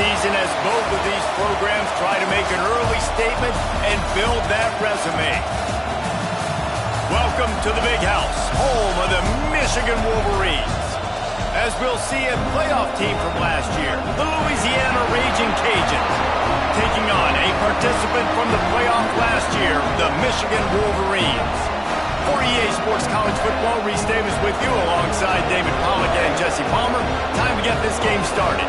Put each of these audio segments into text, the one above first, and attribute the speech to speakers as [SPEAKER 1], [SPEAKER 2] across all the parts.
[SPEAKER 1] season as both of these programs try to make an early statement and build that resume. Welcome to the Big House, home of the Michigan Wolverines. As we'll see a playoff team from last year, the Louisiana Raging Cajuns, taking on a participant from the playoff last year, the Michigan Wolverines. For EA Sports College Football, Reese Davis with you alongside David Pollack and Jesse Palmer. Time to get this game started.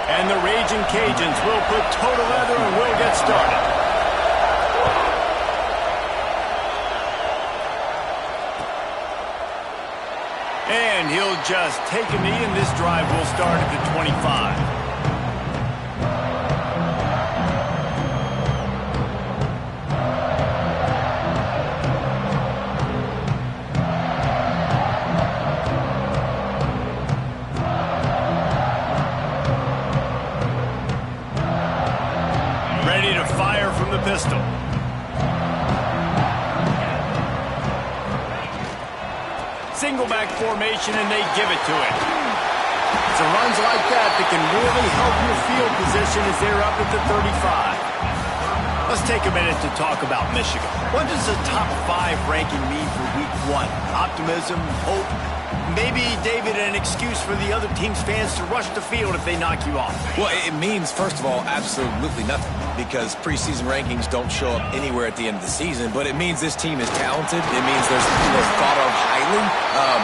[SPEAKER 1] And the Raging Cajuns will put toe together and will get started. And he'll just take a knee, and this drive will start at the 25. Ready to fire from the pistol. Single back formation, and they give it to him. It's runs like that can really help your field position as they're up at the 35. Let's take a minute to talk about Michigan. What does the top 5 ranking mean for week 1? Optimism, hope, maybe, David, an excuse for the other team's fans to rush the field if they knock you off.
[SPEAKER 2] Well, it means, first of all, absolutely nothing, because preseason rankings don't show up anywhere at the end of the season, but it means this team is talented. It means they're thought of highly.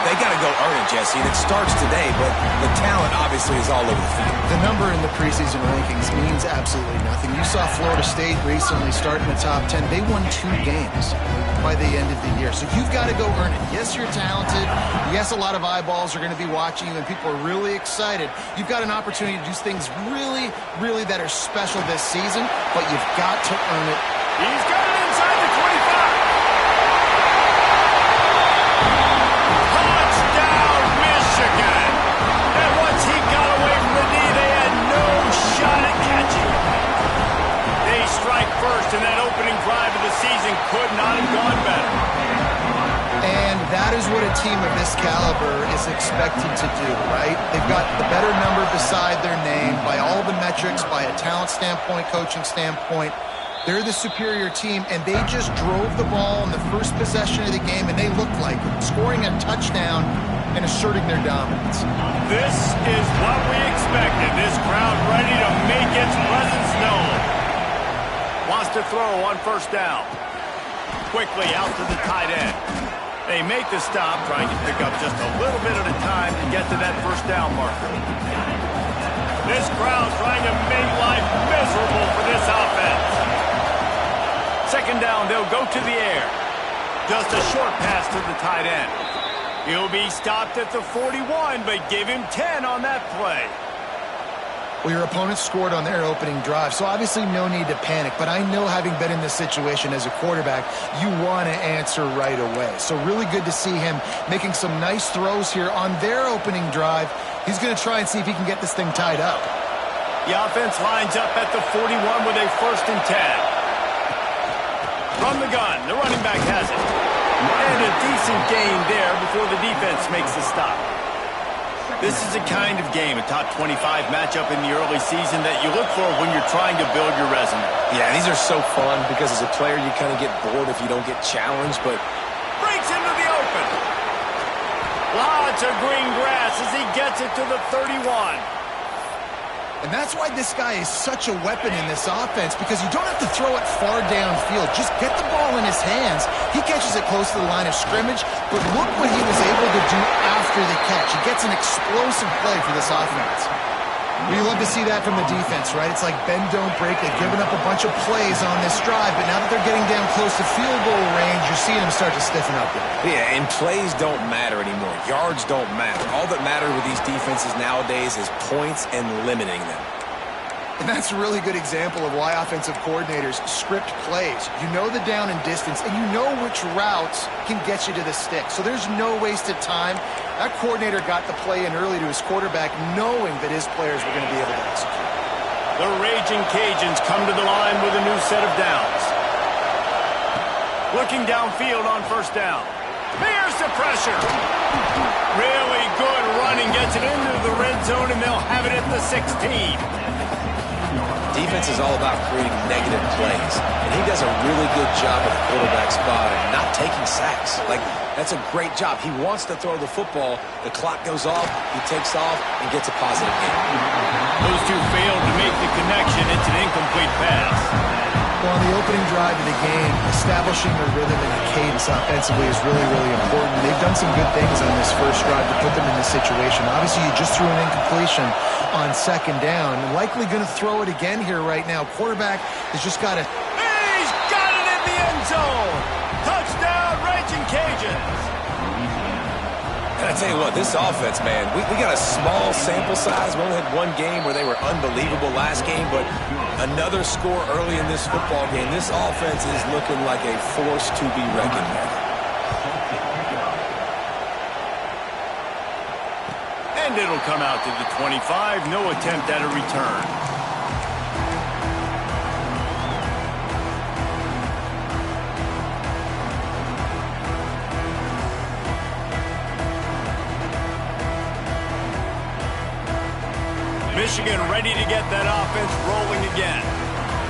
[SPEAKER 2] They got to go earn it, Jesse, and it starts today, but the talent obviously is all over the field.
[SPEAKER 3] The number in the preseason rankings means absolutely nothing. You saw Florida State recently start in the top 10. They won 2 games by the end of the year, so you've got to go earn it. Yes, you're talented. Yes, a lot of eyeballs are going to be watching you, and people are really excited. You've got an opportunity to do things really, really that are special this season, but you've got to earn it.
[SPEAKER 1] He's got it inside the 25. Touchdown, Michigan. And once he got away from the knee, they had no shot at catching him. They strike first, and that opening drive of the season could not have gone better.
[SPEAKER 3] And that is what a team of this caliber is expected to do, right? They've got the better number beside their name by all the metrics, by a talent standpoint, coaching standpoint. They're the superior team, and they just drove the ball in the first possession of the game, and they looked like it, scoring a touchdown and asserting their dominance.
[SPEAKER 1] This is what we expected. This crowd ready to make its presence known. Wants to throw on first down. Quickly out to the tight end. They make the stop, trying to pick up just a little bit at a time to get to that first down marker. This crowd trying to make life miserable for this offense. Second down, they'll go to the air. Just a short pass to the tight end. He'll be stopped at the 41, but give him 10 on that play.
[SPEAKER 3] Well, your opponent scored on their opening drive, so obviously no need to panic. But I know, having been in this situation as a quarterback, you want to answer right away. So really good to see him making some nice throws here on their opening drive. He's going to try and see if he can get this thing tied up.
[SPEAKER 1] The offense lines up at the 41 with a 1st and 10. From the gun, the running back has it. And a decent gain there before the defense makes the stop. This is the kind of game, a top 25 matchup in the early season, that you look for when you're trying to build your resume.
[SPEAKER 2] Yeah, these are so fun because as a player you kind of get bored if you don't get challenged, but
[SPEAKER 1] Breaks into the open. Lots of green grass as he gets it to the 31.
[SPEAKER 3] And that's why this guy is such a weapon in this offense, because you don't have to throw it far downfield. Just get the ball in his hands. He catches it close to the line of scrimmage, but look what he was able to do after the catch. He gets an explosive play for this offense. We love to see that from the defense, right? It's like bend, don't break. They've given up a bunch of plays on this drive, but now that they're getting down close to field goal range, you're seeing them start to stiffen up there.
[SPEAKER 2] yeah, and plays don't matter anymore. Yards don't matter. All that matter with these defenses nowadays is points and limiting them.
[SPEAKER 3] And that's a really good example of why offensive coordinators script plays. You know the down and distance, and you know which routes can get you to the stick. So there's no wasted time. That coordinator got the play in early to his quarterback, knowing that his players were going to be able to execute.
[SPEAKER 1] The Raging Cajuns come to the line with a new set of downs. Looking downfield on first down. Here's the pressure. Really good running. Gets it into the red zone, and they'll have it at the 16.
[SPEAKER 2] Defense is all about creating negative plays, and he does a really good job at the quarterback spot and not taking sacks. Like, that's a great job. He wants to throw the football. The clock goes off, he takes off, and gets a positive gain.
[SPEAKER 1] Those two failed to make the connection. It's an incomplete pass.
[SPEAKER 3] Well, on the opening drive of the game, establishing a rhythm and a cadence offensively is really, really important. They've done some good things on this first drive to put them in this situation. Obviously, you just threw an incompletion on second down. Likely going to throw it again here right now. Quarterback has just got to...
[SPEAKER 1] He's got it in the end zone. Touchdown, Raging Cajuns.
[SPEAKER 2] And I tell you what, this offense, man, we got a small sample size. We only had one game where they were unbelievable last game, but another score early in this football game. This offense is looking like a force to be reckoned with.
[SPEAKER 1] And it'll come out to the 25. No attempt at a return. Michigan ready to get that offense rolling again.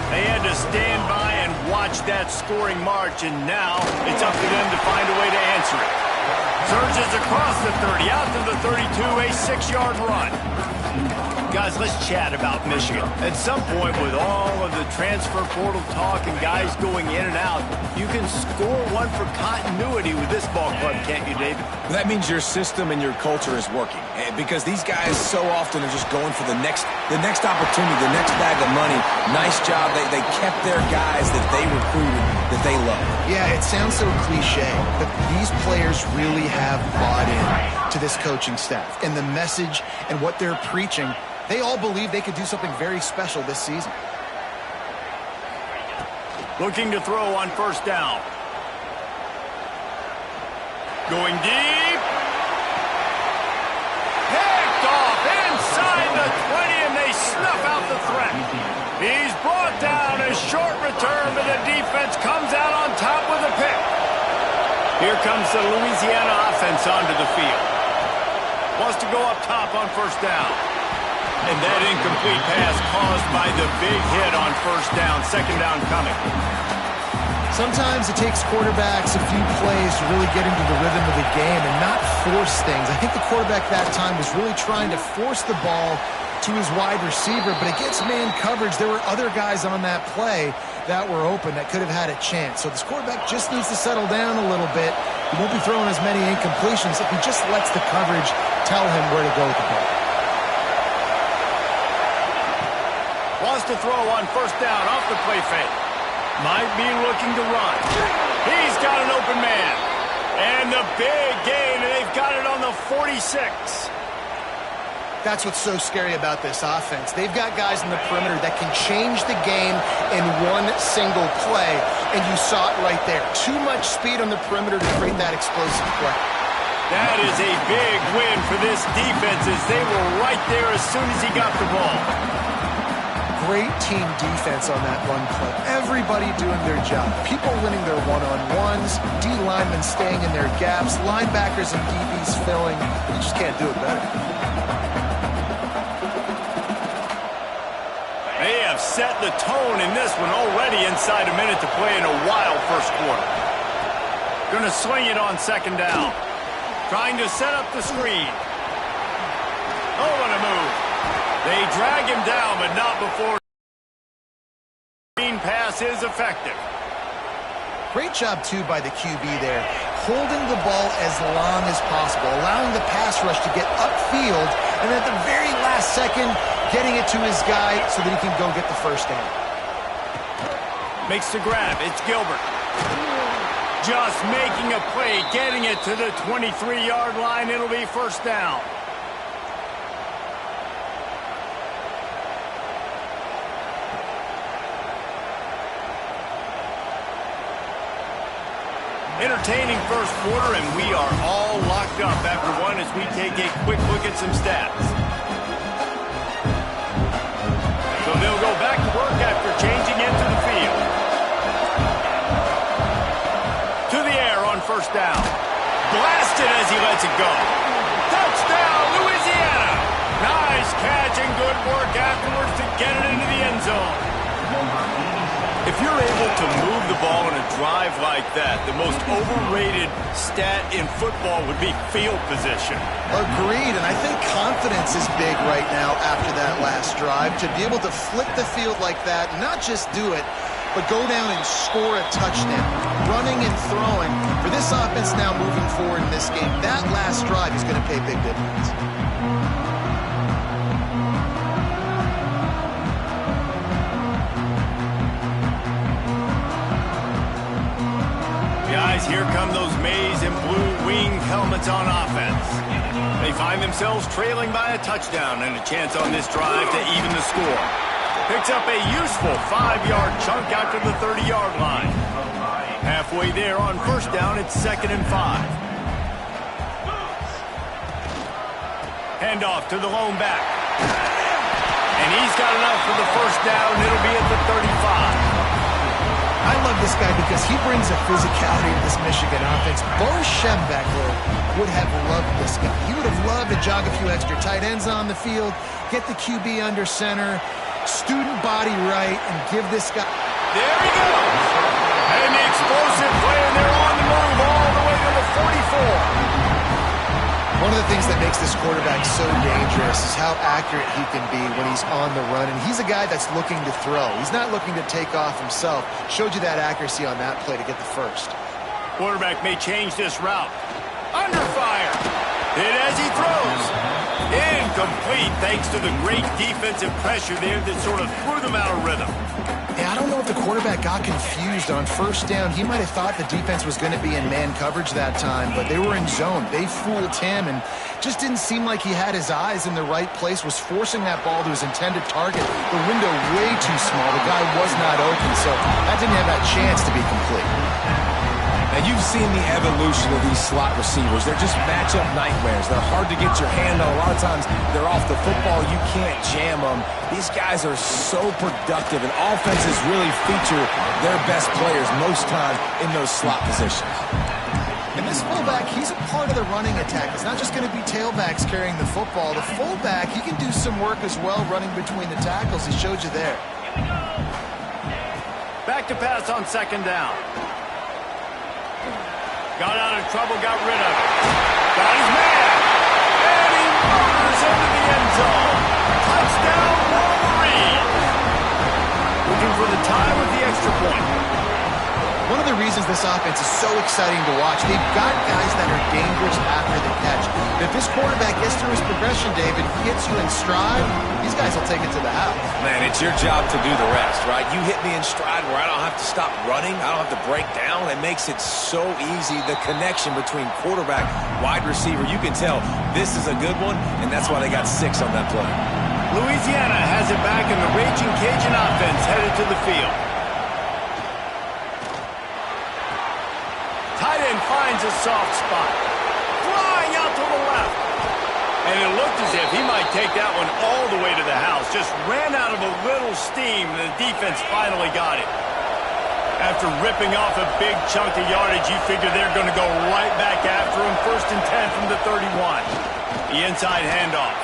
[SPEAKER 1] They had to stand by and watch that scoring march, and now it's up to them to find a way to answer it. Surges across the 30, out to the 32, a 6-yard run. Guys, let's chat about Michigan. At some point, with all of the transfer portal talk and guys going in and out, you can score one for continuity with this ball club, can't you, David?
[SPEAKER 2] That means your system and your culture is working, because these guys so often are just going for the next opportunity, the next bag of money. Nice job. They kept their guys that they recruited, that they love.
[SPEAKER 3] Yeah, it sounds so cliche, but these players really have bought in to this coaching staff and the message and what they're preaching. They all believe they could do something very special this season.
[SPEAKER 1] Looking to throw on first down. Going deep. Picked off inside the 20, and they snuff out the threat. He's brought down, a short return, but the defense comes out on top with a pick. Here comes the Louisiana offense onto the field. Wants to go up top on first down. And that incomplete pass caused by the big hit on first down. Second down coming.
[SPEAKER 3] Sometimes it takes quarterbacks a few plays to really get into the rhythm of the game and not force things. I think the quarterback that time was really trying to force the ball to his wide receiver, but against man coverage, there were other guys on that play that were open that could have had a chance. So this quarterback just needs to settle down a little bit. He won't be throwing as many incompletions if he just lets the coverage tell him where to go with the ball.
[SPEAKER 1] Wants to throw on first down off the play fake. Might be looking to run. He's got an open man. And the big gain, and they've got it on the 46.
[SPEAKER 3] That's what's so scary about this offense. They've got guys in the perimeter that can change the game in one single play, and you saw it right there. Too much speed on the perimeter to create that explosive play.
[SPEAKER 1] That is a big win for this defense, as they were right there as soon as he got the ball.
[SPEAKER 3] Great team defense on that run play. Everybody doing their job. People winning their one-on-ones, D linemen staying in their gaps, linebackers and DBs filling. You just can't do it better.
[SPEAKER 1] They have set the tone in this one already inside a minute to play in a wild first quarter. Going to swing it on second down. Trying to set up the screen. Oh, what a move. They drag him down, but not before the screen pass is effective.
[SPEAKER 3] Great job, too, by the QB there. Holding the ball as long as possible, allowing the pass rush to get upfield, and at the very last second, getting it to his guy so that he can go get the first down.
[SPEAKER 1] Makes the grab. It's Gilbert. Just making a play, getting it to the 23-yard line. It'll be first down. Entertaining first quarter, and we are all locked up after one as we take a quick look at some stats. So they'll go back to work after changing into the field. To the air on first down. Blasted as he lets it go. Touchdown, Louisiana! Nice catch and good work afterwards to get it into the end zone. If you're able to move the ball in a drive like that, the most overrated stat in football would be field position.
[SPEAKER 3] Agreed, and I think confidence is big right now after that last drive. To be able to flip the field like that, not just do it, but go down and score a touchdown. Running and throwing. For this offense now moving forward in this game, that last drive is going to pay big dividends.
[SPEAKER 1] Guys, here come those maize and blue wing helmets on offense. They find themselves trailing by a touchdown and a chance on this drive to even the score. Picks up a useful 5-yard chunk after the 30-yard line. Halfway there on first down, it's 2nd and 5. Handoff to the lone back. And he's got enough for the first down. It'll be at the 35.
[SPEAKER 3] I love this guy because he brings a physicality to this Michigan offense. Bo Schembechler would have loved this guy. He would have loved to jog a few extra tight ends on the field, get the QB under center, student body right, and give this guy...
[SPEAKER 1] There he goes! And the explosive play, and they're on the move all the way to the 44.
[SPEAKER 3] One of the things that makes this quarterback so dangerous is how accurate he can be when he's on the run. And he's a guy that's looking to throw. He's not looking to take off himself. Showed you that accuracy on that play to get the first.
[SPEAKER 1] Quarterback may change this route. Under fire. Hit as he throws. Incomplete thanks to the great defensive pressure there that sort of threw them out of rhythm.
[SPEAKER 3] Yeah, I don't know if the quarterback got confused on first down. He might have thought the defense was going to be in man coverage that time, but they were in zone. They fooled him and just didn't seem like he had his eyes in the right place, was forcing that ball to his intended target. The window way too small. The guy was not open, so that didn't have that chance to be complete.
[SPEAKER 2] Now, you've seen the evolution of these slot receivers. They're just matchup nightmares. They're hard to get your hand on. A lot of times, they're off the football. You can't jam them. These guys are so productive, and offenses really feature their best players most time in those slot positions.
[SPEAKER 3] And this fullback, he's a part of the running attack. It's not just going to be tailbacks carrying the football. The fullback, he can do some work as well running between the tackles. He showed you there.
[SPEAKER 1] Back to pass on 2nd down. Got out of trouble, got rid of it. Got his man. And he motors into the end zone. Touchdown, Wolverines. Looking for the tie with the extra point.
[SPEAKER 3] One of the reasons this offense is so exciting to watch, they've got guys that are dangerous after the catch. If this quarterback gets through his progression, David, gets you in stride, these guys will take it to the house.
[SPEAKER 2] Man, it's your job to do the rest, right? You hit me in stride where I don't have to stop running. I don't have to break down. It makes it so easy. The connection between quarterback, wide receiver, you can tell this is a good one, and that's why they got 6 on that play.
[SPEAKER 1] Louisiana has it back, and the Raging Cajun offense headed to the field. Tight end finds a soft spot. Flying out to the left. And it looked as if he might take that one all the way to the house. Just ran out of a little steam, and the defense finally got it. After ripping off a big chunk of yardage, you figure they're going to go right back after him. 1st and 10 from the 31. The inside handoff.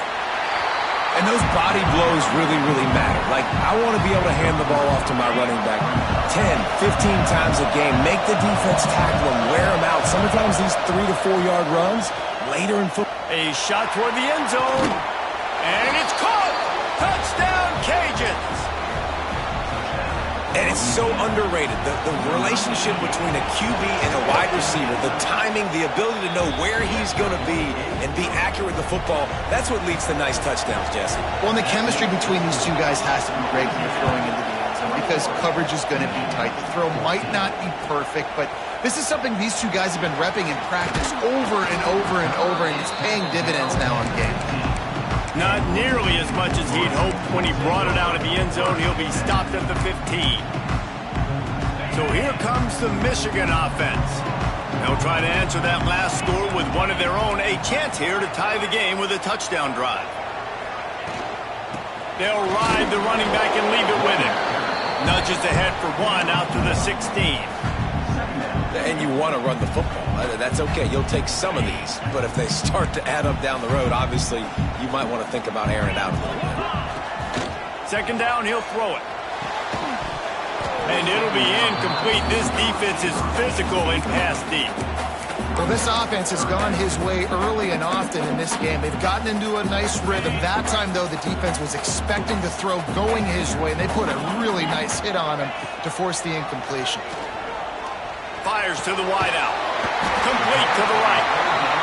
[SPEAKER 2] And those body blows really, really matter. Like, I want to be able to hand the ball off to my running back 10, 15 times a game. Make the defense tackle them, wear them out. Sometimes these 3 to 4 yard runs, later in football.
[SPEAKER 1] A shot toward the end zone. And it's caught. Touchdown, Cajuns.
[SPEAKER 2] And it's so underrated. The relationship between a QB and a wide receiver, the timing, the ability to know where he's going to be and be accurate with the football, that's what leads to nice touchdowns, Jesse.
[SPEAKER 3] Well, and the chemistry between these two guys has to be great when you're throwing into the end zone because coverage is going to be tight. The throw might not be perfect, but this is something these two guys have been repping in practice over and over and over, and it's paying dividends now on game.
[SPEAKER 1] Not nearly as much as he'd hoped when he brought it out of the end zone. He'll be stopped at the 15. So here comes the Michigan offense. They'll try to answer that last score with one of their own. A chance here to tie the game with a touchdown drive. They'll ride the running back and leave it with him. Nudges ahead for one out to the 16.
[SPEAKER 2] And you want to run the football. That's okay. You'll take some of these. But if they start to add up down the road, obviously, you might want to think about airing it out a little bit.
[SPEAKER 1] Second down, he'll throw it. And it'll be incomplete. This defense is physical and pass deep.
[SPEAKER 3] Well, this offense has gone his way early and often in this game. They've gotten into a nice rhythm. That time, though, the defense was expecting to throw going his way, and they put a really nice hit on him to force the incompletion.
[SPEAKER 1] Fires to the wideout. Complete to the right.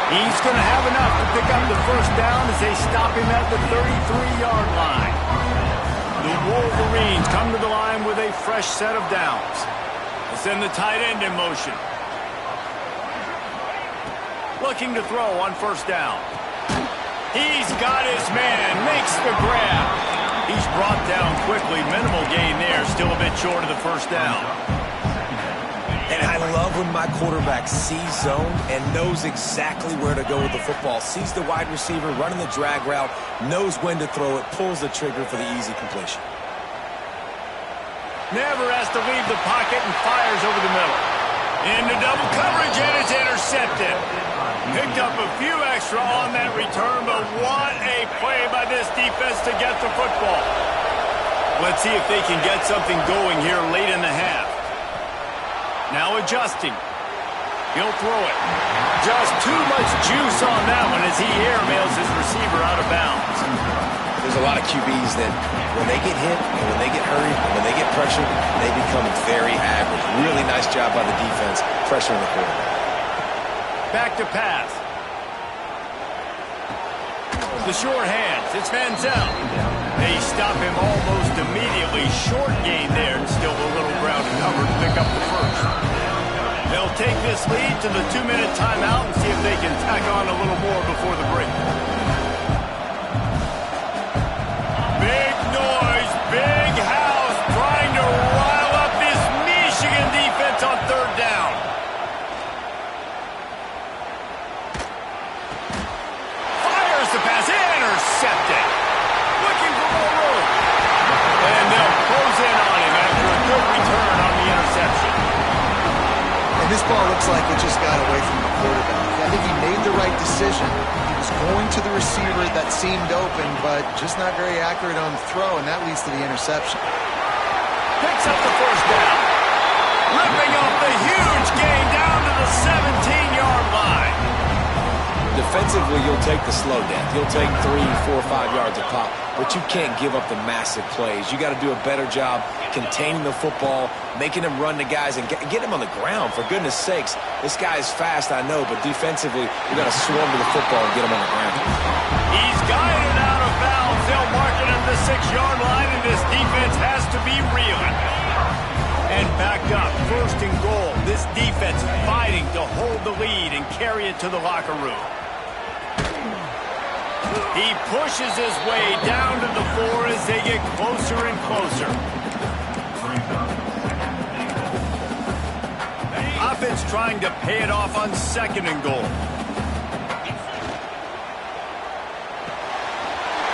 [SPEAKER 1] He's going to have enough to pick up the first down as they stop him at the 33-yard line. The Wolverines come to the line with a fresh set of downs. They send the tight end in motion. Looking to throw on first down. He's got his man. Makes the grab. He's brought down quickly. Minimal gain there. Still a bit short of the first down.
[SPEAKER 2] And I love when my quarterback sees zone and knows exactly where to go with the football. Sees the wide receiver running the drag route, knows when to throw it, pulls the trigger for the easy completion.
[SPEAKER 1] Never has to leave the pocket and fires over the middle. Into double coverage, and it's intercepted. Picked up a few extra on that return, but what a play by this defense to get the football. Let's see if they can get something going here late in the half. Now adjusting. He'll throw it. Just too much juice on that one as he airmails his receiver out of bounds.
[SPEAKER 2] There's a lot of QBs that when they get hit and when they get hurried and when they get pressured, they become very average. Really nice job by the defense pressuring the quarterback.
[SPEAKER 1] Back to pass. The short hands. It's Manziel. They stop him almost immediately. Short gain there and still a little ground to cover to pick up the first. They'll take this lead to the 2-minute timeout and see if they can tack on a little more before the break. Big noise, big house, trying to rile up this Michigan defense on third down. Fires the pass, intercepted. Looking for more room. And they'll close in on him after a good return on the interception.
[SPEAKER 3] And this ball looks like it just got away from the quarterback. I think he made the right decision. He was going to the receiver that seemed open, but just not very accurate on the throw, and that leads to the interception.
[SPEAKER 1] Picks up the first down. Ripping off the huge gain down to the 17-yard line.
[SPEAKER 2] Defensively, you'll take the slow death. You'll take 3, 4, 5 yards a pop, but you can't give up the massive plays. You got to do a better job containing the football, making him run to guys, and get him on the ground. For goodness sakes, this guy is fast, I know, but defensively, you got to swarm to the football and get him on the ground.
[SPEAKER 1] He's guided out of bounds. They'll mark it at the 6-yard line, and this defense has to be reeling. And back up, first and goal. This defense fighting to hold the lead and carry it to the locker room. He pushes his way down to the 4 as they get closer and closer. Offense trying to pay it off on second and goal.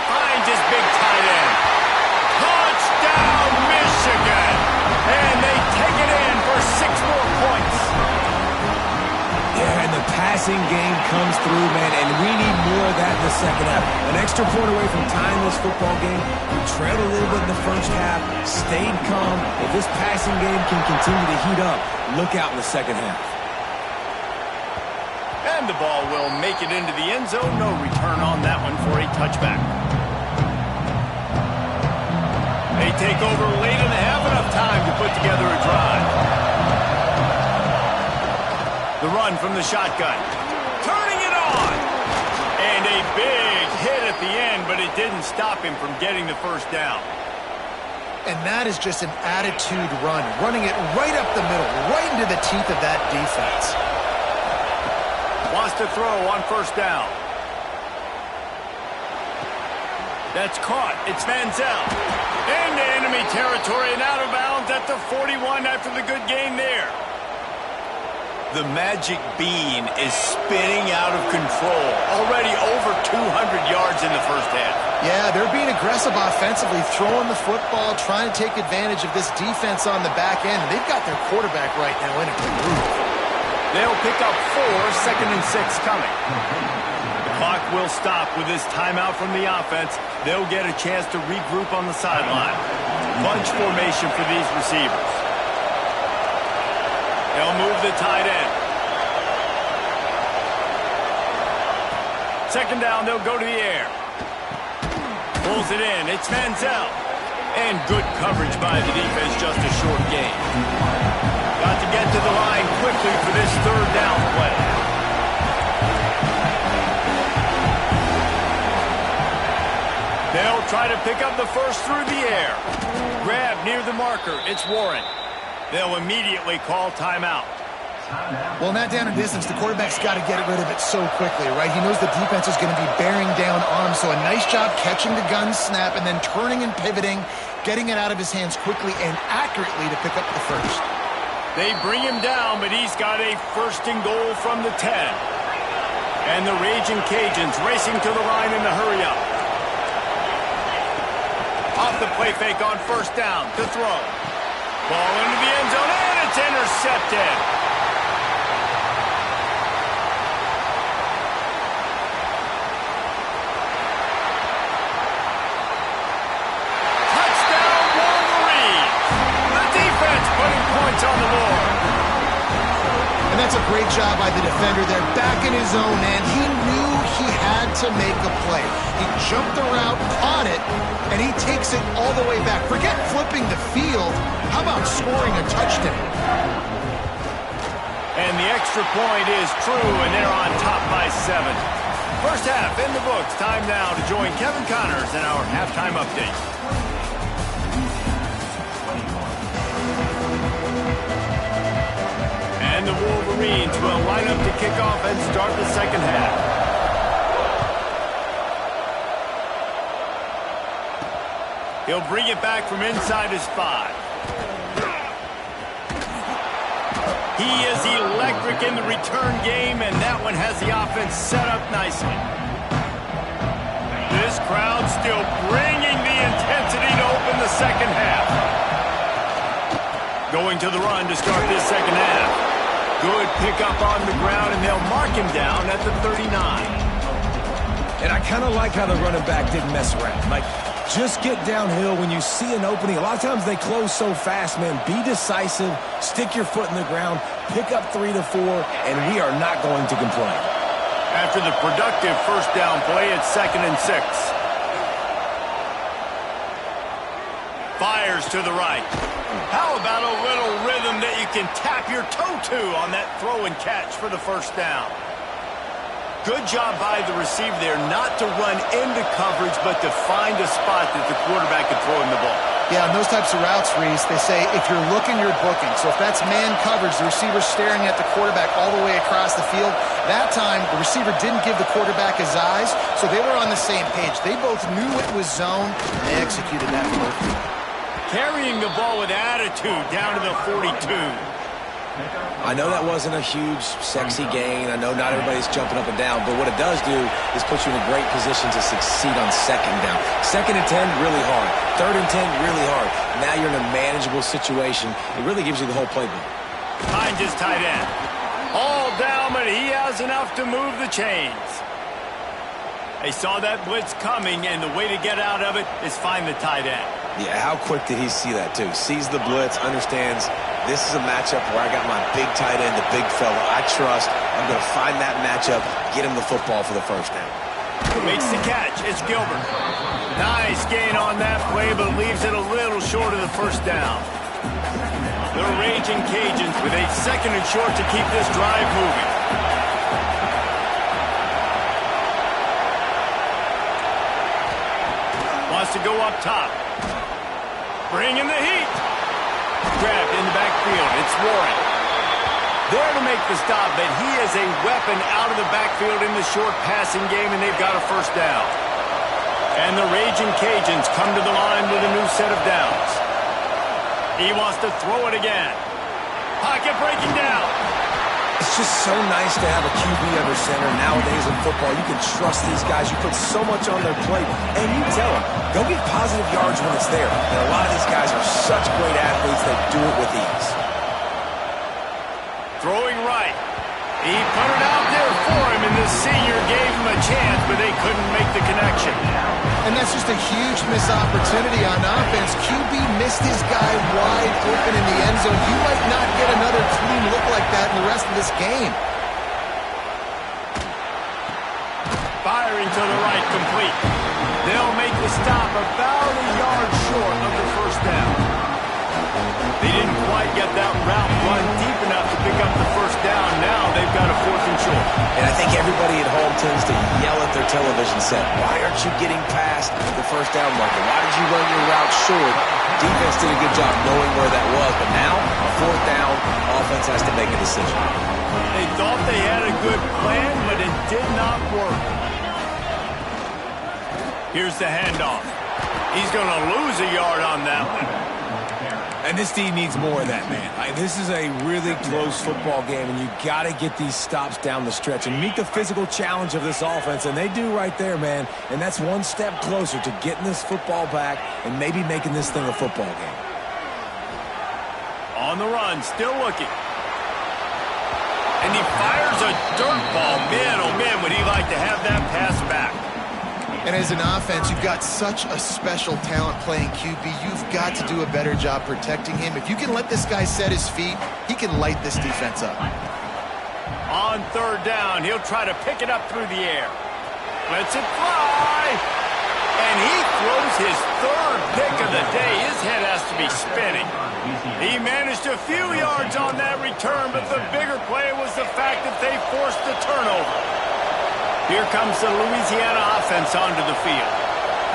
[SPEAKER 1] Finds his big tight end. Touchdown, Michigan! And they take it in for 6 more points.
[SPEAKER 2] Yeah, and the passing game comes through, man, and we need more of that in the second half. An extra point away from tying this football game. We trailed a little bit in the first half, stayed calm. If this passing game can continue to heat up, look out in the second half.
[SPEAKER 1] And the ball will make it into the end zone. No return on that one for a touchback. They take over late in the half, enough time to put together a drive. The run from the shotgun. Turning it on. And a big hit at the end, but it didn't stop him from getting the first down.
[SPEAKER 3] And that is just an attitude run, running it right up the middle, right into the teeth of that defense.
[SPEAKER 1] Wants to throw on first down. That's caught. It's Manziel. Into enemy territory and out of bounds at the 41 after the good gain there. The magic bean is spinning out of control. Already over 200 yards in the first half.
[SPEAKER 3] Yeah, they're being aggressive offensively, throwing the football, trying to take advantage of this defense on the back end. They've got their quarterback right now in a groove.
[SPEAKER 1] They'll pick up 4, 2nd and 6 coming. The clock will stop with this timeout from the offense. They'll get a chance to regroup on the sideline. Bunch formation for these receivers. They'll move the tight end. 2nd down, they'll go to the air. Pulls it in. It's Manziel. And good coverage by the defense, just a short gain. Got to get to the line quickly for this 3rd down play. They'll try to pick up the first through the air. Grab near the marker. It's Warren. They'll immediately call timeout.
[SPEAKER 3] Well, not down in distance. The quarterback's got to get rid of it so quickly, right? He knows the defense is going to be bearing down on him, so a nice job catching the gun snap and then turning and pivoting, getting it out of his hands quickly and accurately to pick up the first.
[SPEAKER 1] They bring him down, but he's got a 1st and goal from the 10. And the Raging Cajuns racing to the line in the hurry-up. Off the play fake on 1st down to throw. Ball into the end zone, and it's intercepted. Touchdown, Wolverines. The defense putting points on the board.
[SPEAKER 3] And that's a great job by the defender there, back in his own end. He knew he had to make a play. He jumped the route, caught it, and he takes it all the way back. Forget flipping the field. How about scoring a touchdown?
[SPEAKER 1] And the extra point is true, and they're on top by 7. First half in the books. Time now to join Kevin Connors in our halftime update. And the Wolverines will line up to kick off and start the 2nd half. He'll bring it back from inside his 5. He is electric in the return game, and that one has the offense set up nicely. This crowd still bringing the intensity to open the 2nd half. Going to the run to start this 2nd half. Good pickup on the ground, and they'll mark him down at the 39.
[SPEAKER 2] And I kind of like how the running back didn't mess around. Like, just get downhill when you see an opening. A lot of times they close so fast, man. Be decisive, stick your foot in the ground, pick up 3 to 4, and we are not going to complain.
[SPEAKER 1] After the productive 1st down play, it's 2nd and 6. Fires to the right. How about a little rhythm that you can tap your toe to on that throw and catch for the 1st down? Good job by the receiver there not to run into coverage, but to find a spot that the quarterback can throw him the ball.
[SPEAKER 3] Yeah, on those types of routes, Reese, they say if you're looking, you're booking. So if that's man coverage, the receiver's staring at the quarterback all the way across the field. That time, the receiver didn't give the quarterback his eyes, so they were on the same page. They both knew it was zone, and they executed that perfectly.
[SPEAKER 1] Carrying the ball with attitude down to the 42.
[SPEAKER 2] I know that wasn't a huge, sexy gain. I know not everybody's jumping up and down, but what it does do is put you in a great position to succeed on 2nd down. 2nd and 10, really hard. 3rd and 10, really hard. Now you're in a manageable situation. It really gives you the whole playbook.
[SPEAKER 1] Finds his tight end. All down, but he has enough to move the chains. They saw that blitz coming, and the way to get out of it is find the tight end.
[SPEAKER 2] Yeah, how quick did he see that, too? Sees the blitz, understands this is a matchup where I got my big tight end, the big fella I trust. I'm going to find that matchup, get him the football for the 1st down.
[SPEAKER 1] Makes the catch. It's Gilbert. Nice gain on that play, but leaves it a little short of the 1st down. The Raging Cajuns with a 2nd and short to keep this drive moving. Wants to go up top. Bringing the heat. Grabbed in the backfield. It's Warren. There to make the stop, but he is a weapon out of the backfield in the short passing game, and they've got a 1st down. And the Raging Cajuns come to the line with a new set of downs. He wants to throw it again. Pocket breaking down.
[SPEAKER 2] just so nice to have a QB under center. Nowadays in football, you can trust these guys. You put so much on their plate, and you tell them, go get positive yards when it's there. And a lot of these guys are such great athletes that do it with ease.
[SPEAKER 1] Throwing right. He put it out there for him, and the senior gave him a chance, but they couldn't make the connection.
[SPEAKER 3] And that's just a huge missed opportunity on offense. QB missed his guy wide open in the end zone. You might not get another clean look like that in the rest of this game.
[SPEAKER 1] Firing to the right, complete. They'll make the stop about a yard short of the first down. They didn't quite get that route run deep enough to pick up the first down. Now they've got a 4th and short.
[SPEAKER 2] And I think everybody at home tends to yell at their television set, why aren't you getting past the first down marker? Why did you run your route short? Defense did a good job knowing where that was, but now, 4th down, offense has to make a decision.
[SPEAKER 1] They thought they had a good plan, but it did not work. Here's the handoff. He's going to lose a yard on that one.
[SPEAKER 2] And this team needs more of that, man. This is a really close football game, and you got to get these stops down the stretch and meet the physical challenge of this offense, and they do right there, man. And that's one step closer to getting this football back and maybe making this thing a football game.
[SPEAKER 1] On the run, still looking. And he fires a dirt ball. Man, oh man, would he like to have that pass back.
[SPEAKER 3] And as an offense, you've got such a special talent playing QB. You've got to do a better job protecting him. If you can let this guy set his feet, he can light this defense up.
[SPEAKER 1] On 3rd down, he'll try to pick it up through the air. Lets it fly. And he throws his 3rd pick of the day. His head has to be spinning. He managed a few yards on that return, but the bigger play was the fact that they forced the turnover. Here comes the Louisiana offense onto the field.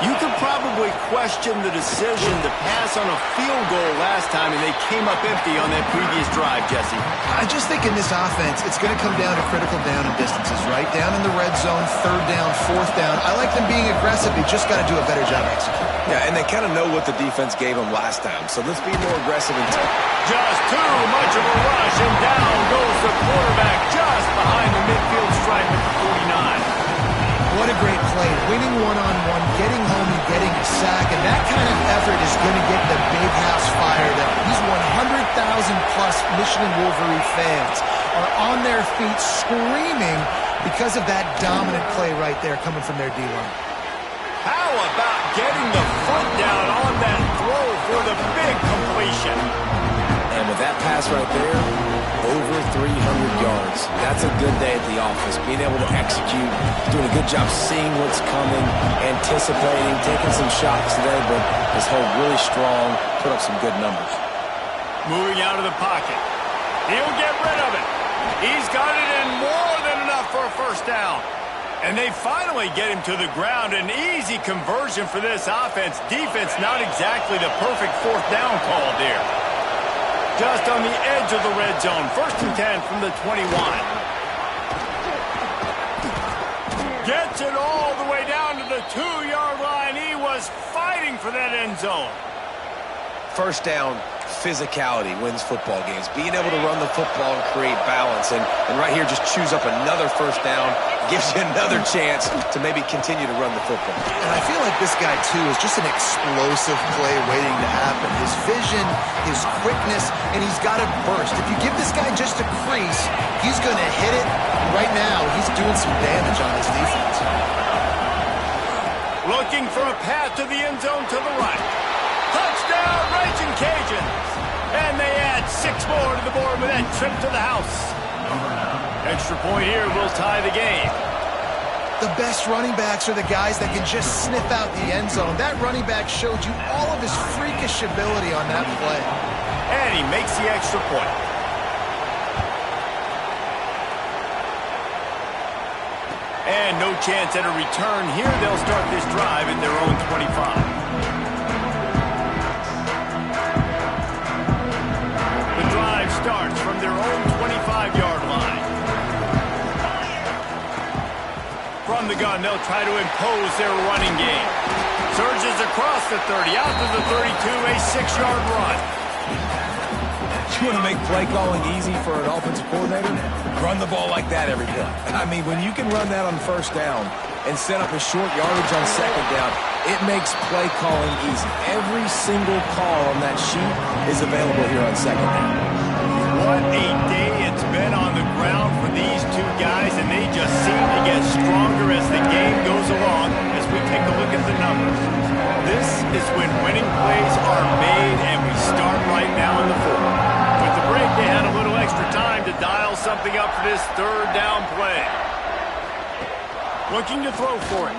[SPEAKER 1] You could probably question the decision to pass on a field goal last time, and they came up empty on that previous drive, Jesse.
[SPEAKER 3] I just think in this offense, it's going to come down to critical down and distances, right? Down in the red zone, 3rd down, 4th down. I like them being aggressive. They just got to do a better job executing.
[SPEAKER 2] Yeah, and they kind of know what the defense gave them last time, so let's be more aggressive and
[SPEAKER 1] just too much of a rush, and down goes the quarterback just behind the midfield stripe at the 49.
[SPEAKER 3] What a great play. Winning one-on-one, getting home and getting a sack, and that kind of effort is going to get the big house fired up. These 100,000-plus Michelin Wolverine fans are on their feet screaming because of that dominant play right there coming from their D-line.
[SPEAKER 1] How about getting the foot down on that throw for the big completion?
[SPEAKER 2] And with that pass right there, over 300 yards. That's a good day at the office. Being able to execute, doing a good job seeing what's coming, anticipating, taking some shots today, but his hold really strong, put up some good numbers.
[SPEAKER 1] Moving out of the pocket. He'll get rid of it. He's got it in more than enough for a 1st down. And they finally get him to the ground. An easy conversion for this offense. Defense not exactly the perfect 4th down call there. Just on the edge of the red zone. 1st and 10 from the 21. Gets it all the way down to the 2-yard line. He was fighting for that end zone.
[SPEAKER 2] 1st down, physicality wins football games. Being able to run the football and create balance. And right here, just choose up another 1st down. Gives you another chance to maybe continue to run the football.
[SPEAKER 3] And I feel like this guy, too, is just an explosive play waiting to happen. His vision, his quickness, and he's got to burst. If you give this guy just a crease, he's going to hit it. Right now, he's doing some damage on this defense.
[SPEAKER 1] Looking for a path to the end zone to the right. Touchdown, Raging Cajuns. And they add 6 more to the board with that trip to the house. Extra point here will tie the game.
[SPEAKER 3] The best running backs are the guys that can just sniff out the end zone. That running back showed you all of his freakish ability on that play.
[SPEAKER 1] And he makes the extra point. And no chance at a return here. They'll start this drive in their own 25. The drive starts from their own 25-yard line. From the gun, they'll try to impose their running game. Surges across the 30, out to the 32, a 6-yard run.
[SPEAKER 2] You want to make play calling easy for an offensive coordinator? Run the ball like that every play. I mean, when you can run that on first down and set up a short yardage on second down, it makes play calling easy. Every single call on that sheet is available here on second down.
[SPEAKER 1] What a day it's been on the ground for these two guys, and they just seem to get stronger as the game goes along as we take a look at the numbers. This is when winning plays are made, and we start right now in the fourth. With the break, they had a little extra time to dial something up for this third down play. Looking to throw for it.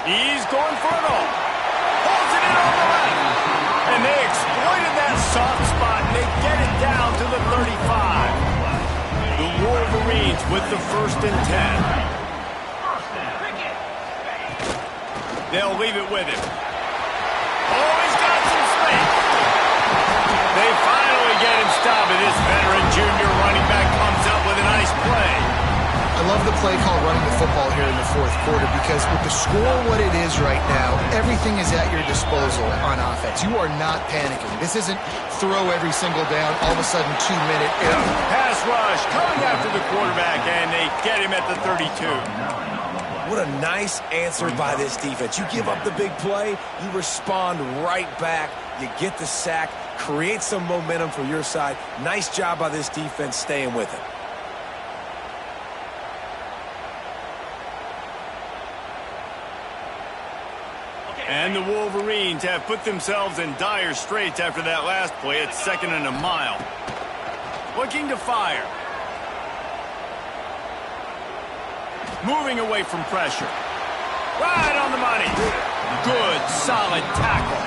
[SPEAKER 1] He's going for it all. Holds it in on the left. And they exploited that soft spot, and they get it down to the 35. The Wolverines with the 1st and 10. They'll leave it with him. Oh, he's got some space. They finally get him stopped, and this veteran junior running back comes up with a nice play.
[SPEAKER 3] I love the play call running the football here in the fourth quarter because with the score what it is right now, everything is at your disposal on offense. You are not panicking. This isn't throw every single down, all of a sudden 2-minute.
[SPEAKER 1] Pass rush coming after the quarterback, and they get him at the 32.
[SPEAKER 2] What a nice answer by this defense. You give up the big play, you respond right back, you get the sack, create some momentum for your side. Nice job by this defense staying with it.
[SPEAKER 1] And the Wolverines have put themselves in dire straits after that last play. It's 2nd and a mile. Looking to fire. Moving away from pressure. Right on the money. Good, solid tackle.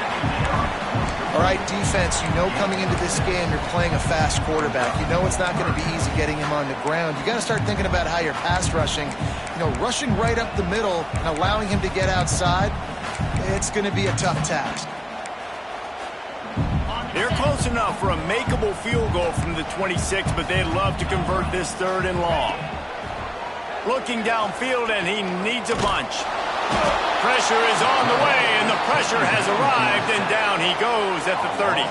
[SPEAKER 3] All right, defense, you know coming into this game you're playing a fast quarterback. You know it's not going to be easy getting him on the ground. You got to start thinking about how you're pass rushing. You know, rushing right up the middle and allowing him to get outside, it's going to be a tough task.
[SPEAKER 1] They're close enough for a makeable field goal from the 26, but they'd love to convert this 3rd and long. Looking downfield, and he needs a bunch. Pressure is on the way, and the pressure has arrived, and down he goes at the 30.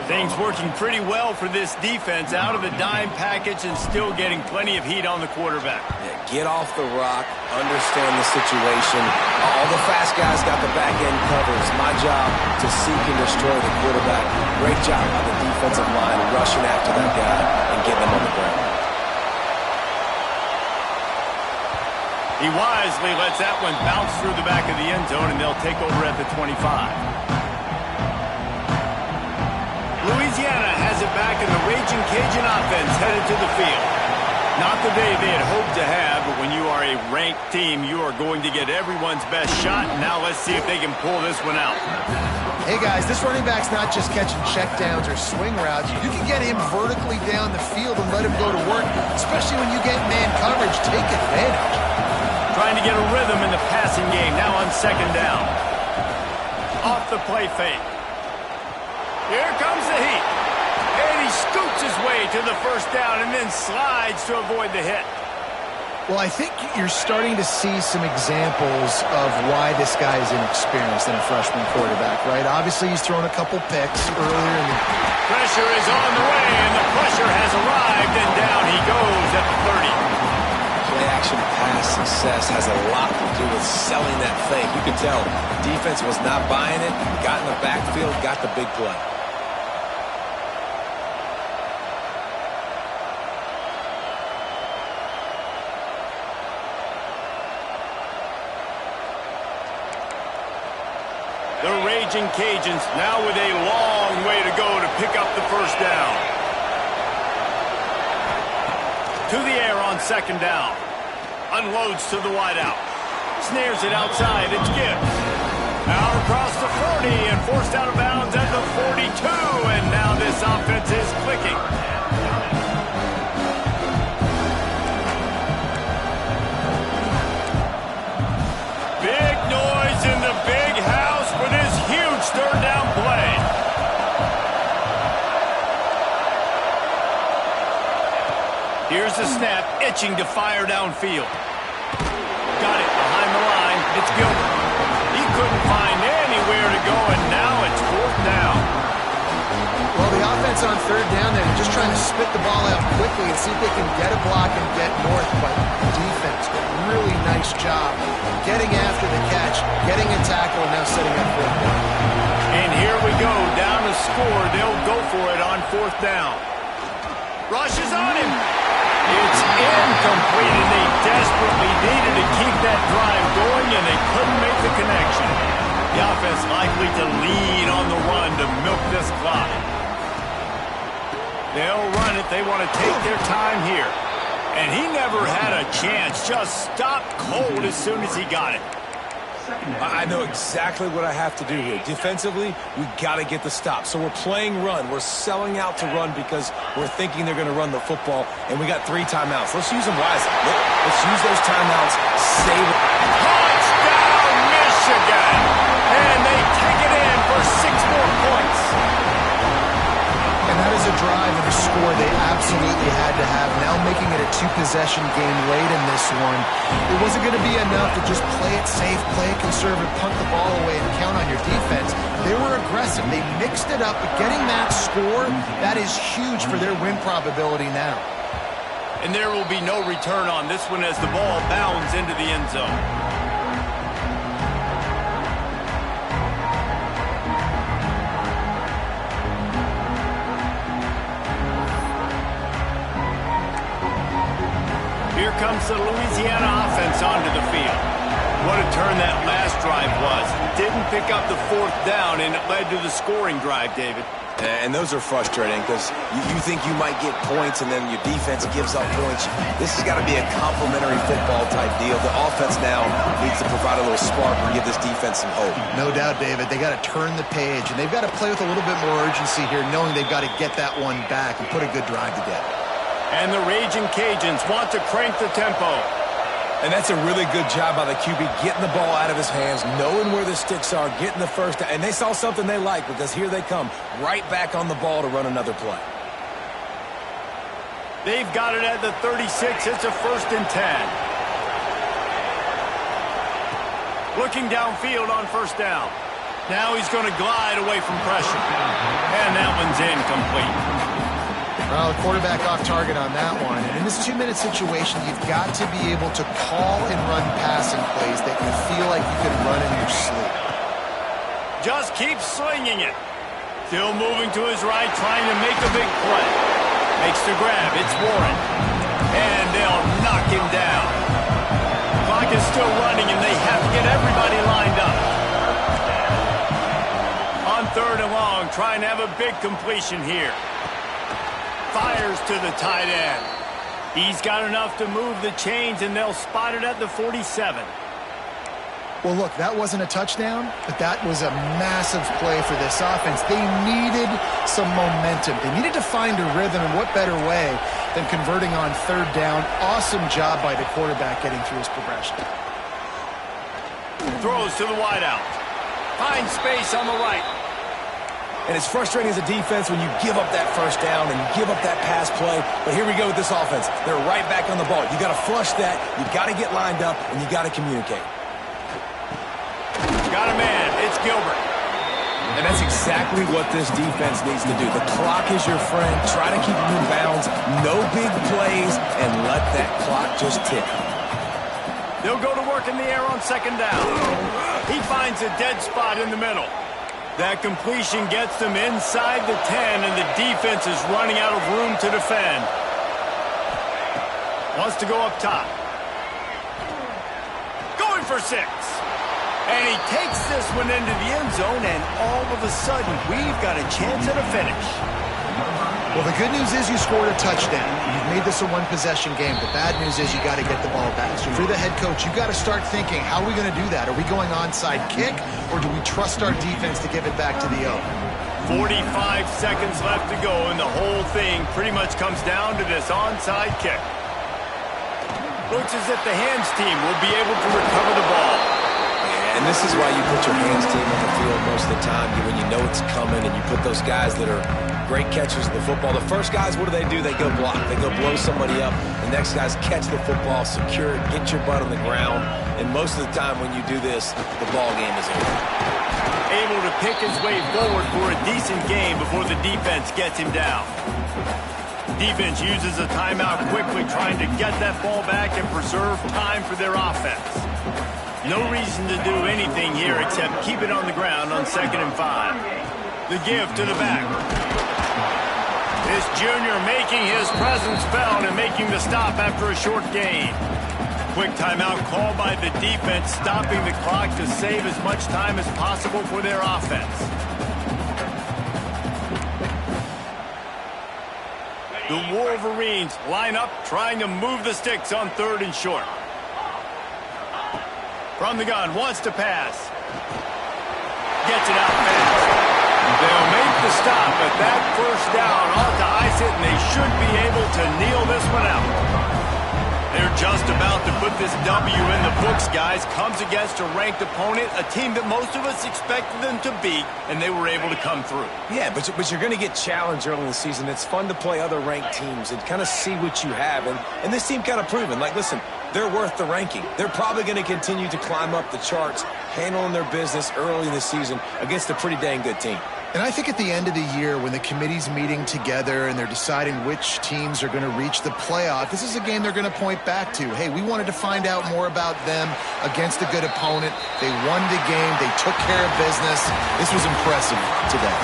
[SPEAKER 1] Things working pretty well for this defense, out of the dime package and still getting plenty of heat on the quarterback.
[SPEAKER 2] Yeah, get off the rock, understand the situation. All the fast guys got the back end covered. It's my job to seek and destroy the quarterback. Great job by the defensive line rushing after that guy and getting him on the ground.
[SPEAKER 1] He wisely lets that one bounce through the back of the end zone, and they'll take over at the 25. Louisiana has it back, and the Raging Cajun offense headed to the field. Not the day they had hoped to have, but when you are a ranked team, you are going to get everyone's best shot. Now let's see if they can pull this one out.
[SPEAKER 3] Hey, guys, this running back's not just catching checkdowns or swing routes. You can get him vertically down the field and let him go to work, especially when you get man coverage. Take advantage.
[SPEAKER 1] Trying to get a rhythm in the passing game, now on 2nd down. Off the play fake. Here comes the heat. And he scoots his way to the 1st down and then slides to avoid the hit.
[SPEAKER 3] Well, I think you're starting to see some examples of why this guy is inexperienced in a freshman quarterback, right? Obviously, he's thrown a couple picks earlier in the...
[SPEAKER 1] Pressure is on the way, and the pressure has arrived, and down he goes at the 30.
[SPEAKER 2] Play-action pass success has a lot to do with selling that fake. You can tell the defense was not buying it, got in the backfield, got the big play.
[SPEAKER 1] The Raging Cajuns now with a long way to go to pick up the 1st down. To the air on 2nd down. Unloads to the wideout. Snares it outside. It's Gibbs. Out across the 40 and forced out of bounds at the 42. And now this offense is clicking. Big noise in the big house for this huge 3rd down play. Here's the snap, itching to fire downfield. Got it behind the line. It's Gilbert. He couldn't find anywhere to go, and now it's 4th down.
[SPEAKER 3] Well, the offense on third down there, they're just trying to spit the ball out quickly and see if they can get a block and get north. But defense, really nice job getting after the catch, getting a tackle, and now setting up fourth down.
[SPEAKER 1] And here we go, down to score. They'll go for it on fourth down. Rushes on him. It's incomplete, and they desperately needed to keep that drive going, and they couldn't make the connection. The offense likely to lean on the run to milk this clock. They'll run it. They want to take their time here. And he never had a chance. Just stopped cold as soon as he got it.
[SPEAKER 2] I know exactly what I have to do here. Defensively, we got to get the stop. So we're playing run. We're selling out to run because we're thinking they're going to run the football, and we got 3 timeouts. Let's use them wisely. Let's use those timeouts. Save it.
[SPEAKER 1] Touchdown, Michigan! And they take it in for 6 more points.
[SPEAKER 3] And that is a drive and a score they absolutely had to have. Now making it a 2-possession game late in this one. It wasn't going to be enough to just play it safe, play it conservative, punt the ball away, and count on your defense. They were aggressive. They mixed it up, but getting that score, that is huge for their win probability now.
[SPEAKER 1] And there will be no return on this one as the ball bounds into the end zone. Here comes the Louisiana offense onto the field. What a turn that last drive was. Didn't pick up the fourth down, and it led to the scoring drive, David.
[SPEAKER 2] And those are frustrating because you think you might get points and then your defense gives up points. This has got to be a complementary football type deal. The offense now needs to provide a little spark and give this defense some hope.
[SPEAKER 3] No doubt, David. They got to turn the page, and they've got to play with a little bit more urgency here, knowing they've got to get that one back and put a good drive together.
[SPEAKER 1] And the Raging Cajuns want to crank the tempo.
[SPEAKER 2] And that's a really good job by the QB, getting the ball out of his hands, knowing where the sticks are, getting the first down. And they saw something they like because here they come, right back on the ball to run another play.
[SPEAKER 1] They've got it at the 36. It's a 1st and 10. Looking downfield on 1st down. Now he's going to glide away from pressure. And that one's incomplete.
[SPEAKER 3] Well, the quarterback off target on that one. And in this 2-minute situation, you've got to be able to call and run passing plays that you feel like you can run in your sleep.
[SPEAKER 1] Just keep slinging it. Still moving to his right, trying to make a big play. Makes the grab. It's Warren. And they'll knock him down. Clock is still running, and they have to get everybody lined up. On 3rd and long, trying to have a big completion here. Fires to the tight end. He's got enough to move the chains, and they'll spot it at the 47.
[SPEAKER 3] Well, look, that wasn't a touchdown, but that was a massive play for this offense. They needed some momentum. They needed to find a rhythm, and what better way than converting on 3rd down. Awesome job by the quarterback getting through his progression.
[SPEAKER 1] Throws to the wideout. Finds space on the right.
[SPEAKER 2] And it's frustrating as a defense when you give up that 1st down and give up that pass play. But here we go with this offense. They're right back on the ball. You got to flush that. You got to get lined up, and you got to communicate.
[SPEAKER 1] Got a man. It's Gilbert.
[SPEAKER 2] And that's exactly what this defense needs to do. The clock is your friend. Try to keep them in bounds. No big plays, and let that clock just tick.
[SPEAKER 1] They'll go to work in the air on 2nd down. He finds a dead spot in the middle. That completion gets them inside the 10, and the defense is running out of room to defend. Wants to go up top. Going for 6. And he takes this one into the end zone, and all of a sudden, we've got a chance at a finish.
[SPEAKER 3] Well, the good news is you scored a touchdown. You've made this a 1-possession game. The bad news is you got to get the ball back. So if you're the head coach, you got to start thinking, how are we going to do that? Are we going onside kick, or do we trust our defense to give it back to the O?
[SPEAKER 1] 45 seconds left to go, and the whole thing pretty much comes down to this onside kick. Looks as if the hands team will be able to recover the ball.
[SPEAKER 2] and this is why you put your hands team on the field most of the time when you know it's coming, and you put those guys that are great catchers of the football. The first guys, what do? They go block. They go blow somebody up. The next guys catch the football, secure it, get your butt on the ground. And most of the time when you do this, the ball game is over.
[SPEAKER 1] Able to pick his way forward for a decent game before the defense gets him down. Defense uses a timeout quickly, trying to get that ball back and preserve time for their offense. No reason to do anything here except keep it on the ground on 2nd and 5. The give to the back. This junior making his presence felt and making the stop after a short gain. Quick timeout called by the defense, stopping the clock to save as much time as possible for their offense. The Wolverines line up, trying to move the sticks on 3rd and short. From the gun, wants to pass. Gets it out fast. They'll make the stop, but that first down ought to ice it, and they should be able to kneel this one out. They're just about to put this W in the books, guys. Comes against a ranked opponent, a team that most of us expected them to beat, and they were able to come through.
[SPEAKER 2] Yeah, but you're going to get challenged early in the season. It's fun to play other ranked teams and kind of see what you have. And this team kind of proven, like, listen, they're worth the ranking. They're probably going to continue to climb up the charts, handling their business early in the season against a pretty dang good team.
[SPEAKER 3] And I think at the end of the year, when the committee's meeting together and they're deciding which teams are going to reach the playoff, this is a game they're going to point back to. Hey, we wanted to find out more about them against a good opponent. They won the game. They took care of business. This was impressive today.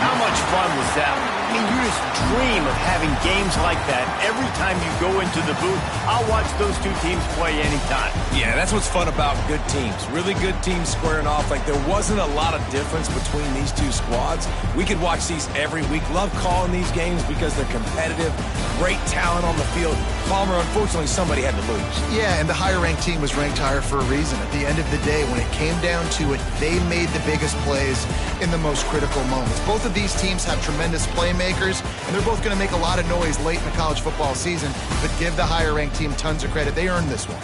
[SPEAKER 1] How much fun was that? I mean, you just dream of having games like that every time you go into the booth. I'll watch those two teams play anytime.
[SPEAKER 2] Yeah, that's what's fun about good teams. Really good teams squaring off. Like, there wasn't a lot of difference between these two squads. We could watch these every week. Love calling these games because they're competitive. Great talent on the field. Palmer, unfortunately, somebody had to lose.
[SPEAKER 3] Yeah, and the higher-ranked team was ranked higher for a reason. At the end of the day, when it came down to it, they made the biggest plays in the most critical moments. Both of these teams have tremendous playmakers, and they're both going to make a lot of noise late in the college football season, but give the higher-ranked team tons of credit. They earned this one.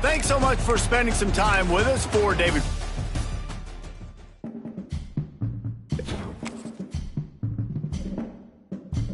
[SPEAKER 1] Thanks so much for spending some time with us. For David